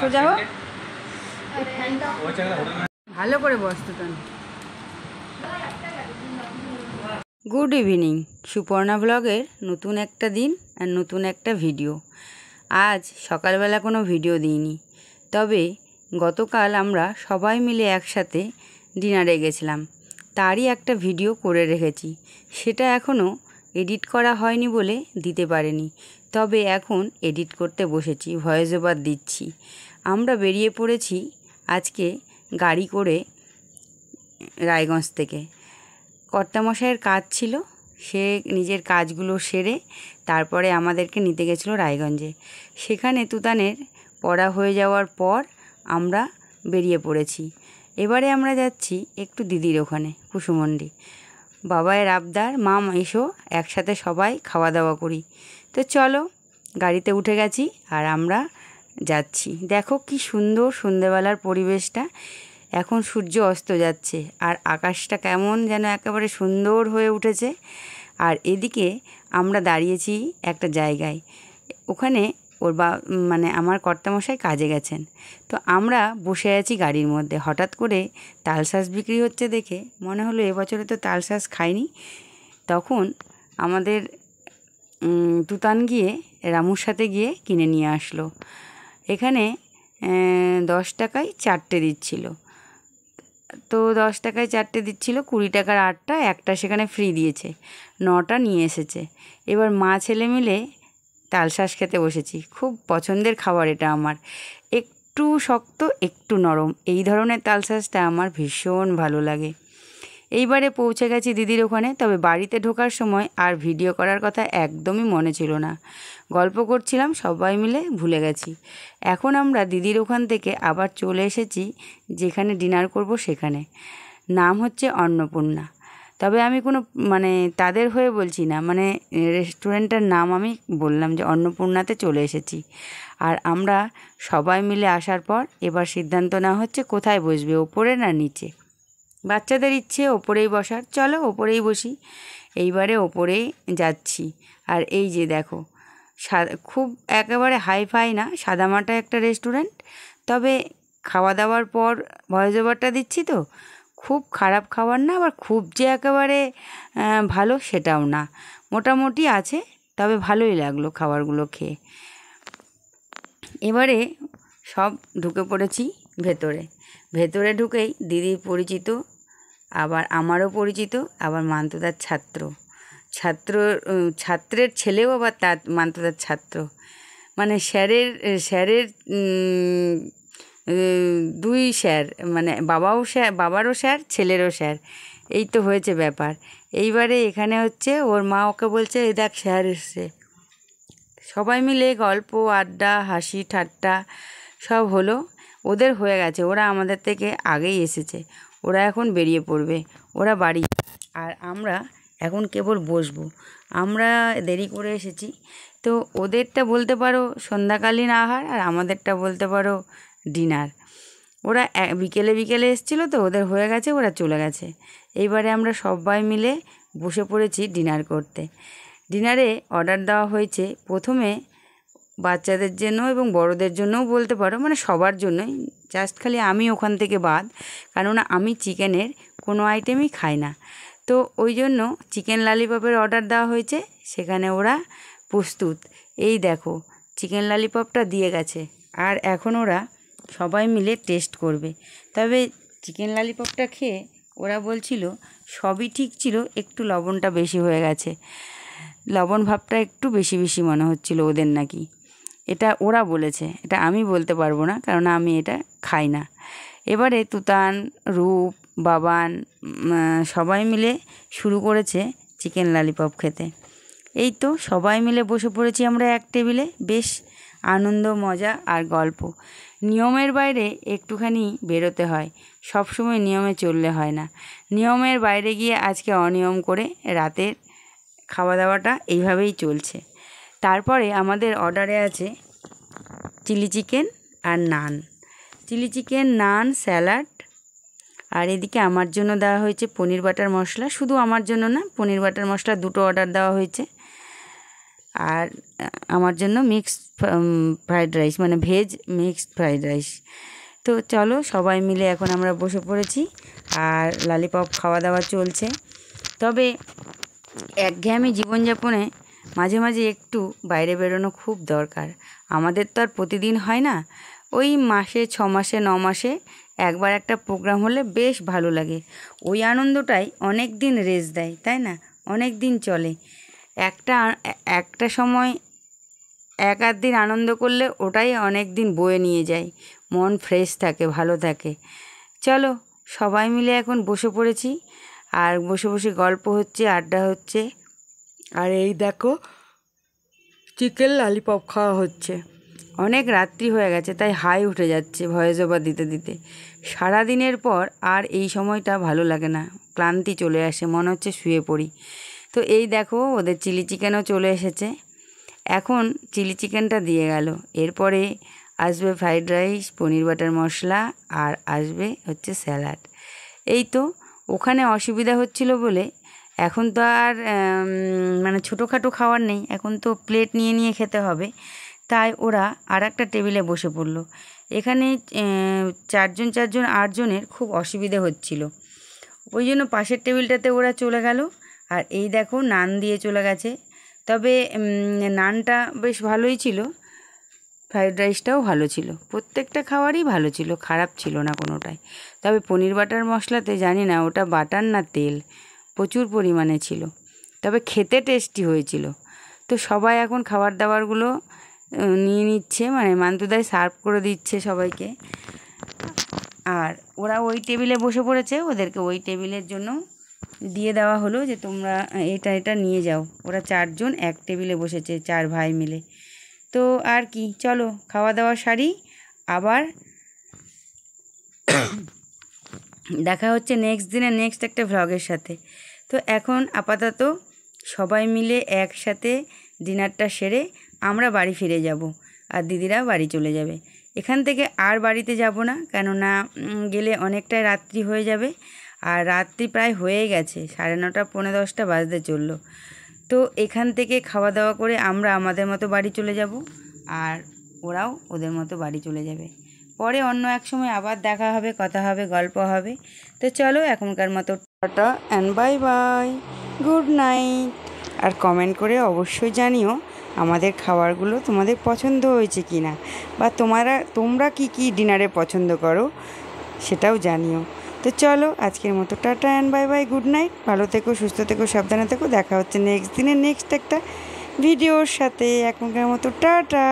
সোজা হোক, ভালো করে বসতো তো। গুড ইভিনিং, সুপর্ণা ব্লগের নতুন একটা দিন আর নতুন একটা ভিডিও। আজ সকালবেলা কোনো ভিডিও দিইনি, তবে গতকাল আমরা সবাই মিলে একসাথে ডিনারে গেছিলাম, তারই একটা ভিডিও করে রেখেছি। সেটা এখনও এডিট করা হয়নি বলে দিতে পারিনি, তবে এখন এডিট করতে বসেছি, ভয়েস ওভার দিচ্ছি। আমরা বেরিয়ে পড়েছি আজকে গাড়ি করে রায়গঞ্জ থেকে। কর্তামশাইয়ের কাজ ছিল, সে নিজের কাজগুলো সেরে তারপরে আমাদেরকে নিতে গেছিলো রায়গঞ্জে। সেখানে তুতানের পড়া হয়ে যাওয়ার পর আমরা বেরিয়ে পড়েছি। এবারে আমরা যাচ্ছি একটু দিদির ওখানে, কুসুমন্ডি। বাবায়ের আবদার, মা এসো একসাথে সবাই খাওয়া দাওয়া করি। তো চলো, গাড়িতে উঠে গেছি আর আমরা যাচ্ছি। দেখো কি সুন্দর সন্ধ্যেবেলার পরিবেশটা। এখন সূর্য অস্ত যাচ্ছে আর আকাশটা কেমন যেন একেবারে সুন্দর হয়ে উঠেছে। আর এদিকে আমরা দাঁড়িয়েছি একটা জায়গায়, ওখানে ওর মানে আমার কর্তামশাই কাজে গেছেন। তো আমরা বসে আছি গাড়ির মধ্যে। হঠাৎ করে তালশাঁস বিক্রি হচ্ছে দেখে মনে হলো এবছরে তো তালশাঁস খাইনি। তখন আমাদের তুতান গিয়ে রামুর সাথে গিয়ে কিনে নিয়ে আসলো। এখানে 10 টাকায় 4টে দিচ্ছিল। তো 10 টাকায় 4টে দিচ্ছিল, 20 টাকার 8টা, একটা সেখানে ফ্রি দিয়েছে। 9টা নিয়ে এসেছে। এবার মা ছেলে মিলে তালশাঁস খেতে বসেছি। খুব পছন্দের খাবার এটা আমার, একটু শক্ত একটু নরম, এই ধরনের তালশাঁসটা আমার ভীষণ ভালো লাগে। এইবারে পৌঁছে গেছি দিদির ওখানে। তবে বাড়িতে ঢোকার সময় আর ভিডিও করার কথা একদমই মনে ছিল না, গল্প করছিলাম সবাই মিলে, ভুলে গেছি। এখন আমরা দিদির ওখান থেকে আবার চলে এসেছি যেখানে ডিনার করব, সেখানে। নাম হচ্ছে অন্নপূর্ণা। তবে আমি কোনো মানে তাদের হয়ে বলছি না, মানে রেস্টুরেন্টের নাম আমি বললাম যে অন্নপূর্ণাতে চলে এসেছি। আর আমরা সবাই মিলে আসার পর এবার সিদ্ধান্ত নেওয়া হচ্ছে কোথায় বসবে, ওপরে না নিচে। বাচ্চাদের ইচ্ছে ওপরেই বসার, চলো ওপরেই বসি। এইবারে ওপরেই যাচ্ছি। আর এই যে দেখো, খুব একেবারে হাইফাই না, সাদামাটা একটা রেস্টুরেন্ট। তবে খাওয়া দাওয়ার পর ভয়েস ওভারটা দিচ্ছি তো, খুব খারাপ খাবার না, আবার খুব যে একেবারে ভালো সেটাও না, মোটামুটি আছে। তবে ভালোই লাগলো খাবারগুলো খেয়ে। এবারে সব ঢুকে পড়েছি ভেতরে। ভেতরে ঢুকেই দিদির পরিচিত, আবার আমারও পরিচিত, আবার মান্তুদার ছাত্রের ছেলেও আবার তার মান্তুদার ছাত্র। মানে স্যারের 2 স্যার, মানে বাবারও স্যার, ছেলেরও স্যার। এই তো হয়েছে ব্যাপার। এইবারে এখানে হচ্ছে ওর মা ওকে বলছে, এই দেখ স্যার এসছে। সবাই মিলে গল্প আড্ডা হাসি ঠাট্টা সব হলো। ওদের হয়ে গেছে, ওরা আমাদের থেকে আগেই এসেছে, ওরা এখন বেরিয়ে পড়বে, ওরা বাড়ি। আর আমরা এখন কেবল বসবো। আমরা দেরি করে এসেছি, তো ওদেরটা বলতে পারো সন্ধ্যাকালীন আহার, আর আমাদেরটা বলতে পারো ডিনার। ওরা বিকেলে এসেছিলো, তো ওদের হয়ে গেছে, ওরা চলে গেছে। এইবারে আমরা সবাই মিলে বসে পড়েছি ডিনার করতে। ডিনারে অর্ডার দেওয়া হয়েছে প্রথমে বাচ্চাদের জন্য এবং বড়দের জন্যও বলতে পারো, মানে সবার জন্যই। জাস্ট খালি আমি ওখান থেকে বাদ, কেননা আমি চিকেনের কোনো আইটেমই খাই না। তো ওই জন্য চিকেন ললিপপের অর্ডার দেওয়া হয়েছে, সেখানে ওরা প্রস্তুত। এই দেখো চিকেন ললিপপটা দিয়ে গেছে, আর এখন ওরা সবাই মিলে টেস্ট করবে। তবে চিকেন ললিপপটা খেয়ে ওরা বলছিল সবই ঠিক ছিল, একটু লবণটা বেশি হয়ে গেছে, লবণ ভাবটা একটু বেশি বেশি মনে হচ্ছিল ওদের নাকি। এটা ওরা বলেছে, এটা আমি বলতে পারবো না, কারণ আমি এটা খাই না। এবারে তুতান, রূপ, বাবান সবাই মিলে শুরু করেছে চিকেন ললিপপ খেতে। এই তো সবাই মিলে বসে পড়েছি আমরা এক টেবিলে, বেশ আনন্দ মজা আর গল্প। নিয়মের বাইরে একটুখানি বেরোতে হয়, সব সময় নিয়মে চললে হয় না। নিয়মের বাইরে গিয়ে আজকে অনিয়ম করে রাতের খাওয়া দাওয়াটা এইভাবেই চলছে। তারপরে আমাদের অর্ডারে আছে চিলি চিকেন আর নান, চিলি চিকেন, নান, স্যালাড। আর এদিকে আমার জন্য দেওয়া হয়েছে পনির বাটার মশলা, শুধু আমার জন্য না, পনির বাটার মশলা 2টো অর্ডার দেওয়া হয়েছে। আর আমার জন্য মিক্সড ফ্রাইড রাইস, মানে ভেজ মিক্সড ফ্রাইড রাইস। তো চলো সবাই মিলে এখন আমরা বসে পড়েছি আর ললিপপ খাওয়া দাওয়া চলছে। তবে একঘেয়েমি জীবনযাপনে মাঝে মাঝে একটু বাইরে বেরোনো খুব দরকার। আমাদের তো আর প্রতিদিন হয় না, ওই মাসে 6 মাসে 9 মাসে একবার একটা প্রোগ্রাম হলে বেশ ভালো লাগে। ওই আনন্দটাই অনেক দিন রেস্ট দেয়, তাই না? অনেক দিন চলে। একটা সময় এক আধ দিন আনন্দ করলে ওটাই অনেক দিন বয়ে নিয়ে যায়, মন ফ্রেশ থাকে, ভালো থাকে। চলো সবাই মিলে এখন বসে পড়েছি আর বসে বসে গল্প হচ্ছে, আড্ডা হচ্ছে। আর এই দেখো চিকেন ললিপপ খাওয়া হচ্ছে। অনেক রাত্রি হয়ে গেছে, তাই হাই উঠে যাচ্ছে ভয়েস ওভার দিতে দিতে। সারাদিনের পর আর এই সময়টা ভালো লাগে না, ক্লান্তি চলে আসে, মনে হচ্ছে শুয়ে পড়ি। তো এই দেখো ওদের চিলি চিকেনও চলে এসেছে। এখন চিলি চিকেনটা দিয়ে গেল, এরপরে আসবে ফ্রাইড রাইস, পনির বাটার মশলা, আর আসবে হচ্ছে স্যালাড। এই তো ওখানে অসুবিধা হচ্ছিল বলে এখন তো আর মানে ছোটোখাটো খাবার নেই, এখন তো প্লেট নিয়ে নিয়ে খেতে হবে। তাই ওরা আর একটা টেবিলে বসে পড়লো। এখানে 4 জন 8 জনের খুব অসুবিধে হচ্ছিল, ওই জন্য পাশের টেবিলটাতে ওরা চলে গেল। আর এই দেখো নান দিয়ে চলে গেছে। তবে নানটা বেশ ভালোই ছিল, ফ্রাইড রাইসটাও ভালো ছিল, প্রত্যেকটা খাবারই ভালো ছিল, খারাপ ছিল না কোনোটাই। তবে পনির বাটার মশলাতে জানি না ওটা বাটার না তেল, প্রচুর পরিমাণে ছিল, তবে খেতে টেস্টি হয়েছিল। তো সবাই এখন খাবার দাবারগুলো নিয়ে নিচ্ছে, মানে মান্তুদাই সার্ভ করে দিচ্ছে সবাইকে। আর ওরা ওই টেবিলে বসে পড়েছে, ওদেরকে ওই টেবিলের জন্য দিয়ে দেওয়া হলো যে তোমরা এটা নিয়ে যাও। ওরা 4 জন এক টেবিলে বসেছে, 4 ভাই মিলে। তো আর কি, চলো খাওয়া দাওয়া সারি, আবার দেখা হচ্ছে নেক্সট দিনে নেক্সট একটা ভ্লগের সাথে। তো এখন আপাতত সবাই মিলে একসাথে ডিনারটা সেরে আমরা বাড়ি ফিরে যাব, আর দিদিরা বাড়ি চলে যাবে। এখান থেকে আর বাড়িতে যাব না, কেননা গেলে অনেকটাই রাত্রি হয়ে যাবে, আর রাত্রি প্রায় হয়েই গেছে, 9:30 পৌনে 10টা বাজতে চললো। তো এখান থেকে খাওয়া দাওয়া করে আমরা আমাদের মতো বাড়ি চলে যাব, আর ওরাও ওদের মতো বাড়ি চলে যাবে। পরে অন্য এক সময় আবার দেখা হবে, কথা হবে, গল্প হবে। তো চলো এখনকার মতো tata and bye bye, good night. আর কমেন্ট করে অবশ্যই জানিও আমাদের খাবারগুলো তোমাদের পছন্দ হয়েছে কি না, বা তোমরা কি ডিনারে পছন্দ করো সেটাও জানিও। তো চলো আজকের মতো tata and bye bye, good night. ভালো থেকো, সুস্থ থেকো, সাবধানে থেকো। দেখা হচ্ছে নেক্সট দিনে নেক্সট একটা ভিডিওর সাথে। এখনকার মতো টাটা।